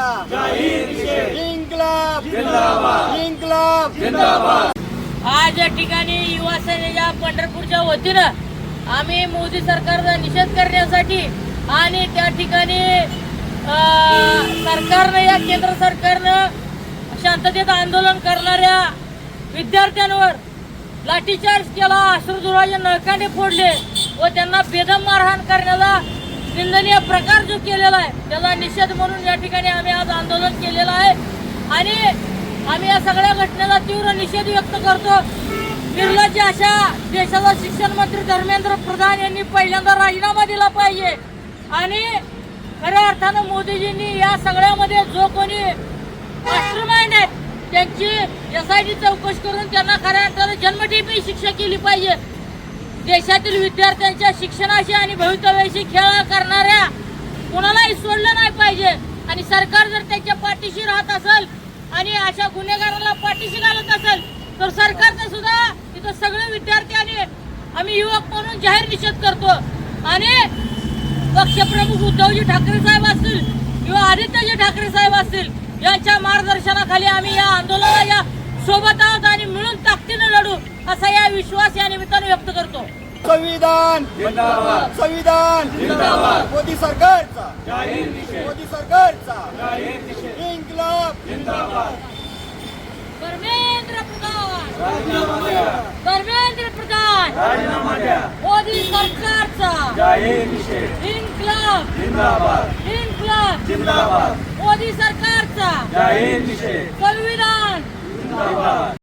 सरकारचा जाहीर निषेध. इन्क्लाब जिंदाबाद. इन्क्लाब जिंदाबाद. आज या ठिकाणी युवा सेनेच्या पंढरपूरच्या वतीनं आम्ही मोदी सरकारचा निषेध करण्यासाठी आणि त्या ठिकाणी सरकारनं या केंद्र सरकारनं शांततेत आंदोलन करणाऱ्या विद्यार्थ्यांवर लाठीचार्ज केला, अश्रुधुराचे नळकांडे फोडले व त्यांना बेदम मारहाण करण्याचा निंदनीय प्रकार जो केलेला आहे त्याचा निषेध म्हणून या ठिकाणी आम्ही आज आंदोलन केलेलं आहे. आणि आम्ही या सगळ्या घटनेचा तीव्र निषेध व्यक्त करतो. निर्लज्ज अशा देशाचा शिक्षण मंत्री धर्मेंद्र प्रधान यांनी पहिल्यांदा राजीनामा दिला पाहिजे आणि खऱ्या अर्थानं मोदीजींनी या सगळ्यामध्ये जो कोणी मास्टरमाइंड आहेत त्यांची SIT चौकशी करून त्यांना खऱ्या अर्थानं जन्मठेपी शिक्षा केली पाहिजे. देशातील विद्यार्थ्यांच्या शिक्षणाशी आणि भवितव्याशी खेळ करणाऱ्या कोणालाही सोडलं नाही पाहिजे. आणि सरकार जर त्याच्या पाठीशी राहत असेल आणि अशा गुन्हेगाराला पाठीशी घालत असेल तर सरकारचा सुद्धा तिथं सगळे विद्यार्थी आणि आम्ही युवक म्हणून जाहीर निषेध करतो. आणि पक्षप्रमुख उद्धवजी ठाकरे साहेब असतील किंवा आदित्यजी ठाकरे साहेब असतील यांच्या मार्गदर्शनाखाली आम्ही या आंदोलनाच्या सोबत आहोत आणि मिळून ताकदीने लढू असा या विश्वास या निमित्ताने व्यक्त करतो. संविधान जिंदाबाद. संविधान जिंदाबाद. मोदी सरकारचा जाहीर निषेध. मोदी सरकारचा जाहीर निषेध. इन्क्लाब जिंदाबाद. धर्मेंद्र प्रधान राजीनामा द्या. धर्मेंद्र प्रधान राजीनामा द्या. मोदी सरकारचा जाहीर निषेध. इन्क्लाब जिंदाबाद. इन्क्लाब जिंदाबाद. मोदी सरकारचा जाहीर निषेध. संविधान जिंदाबाद.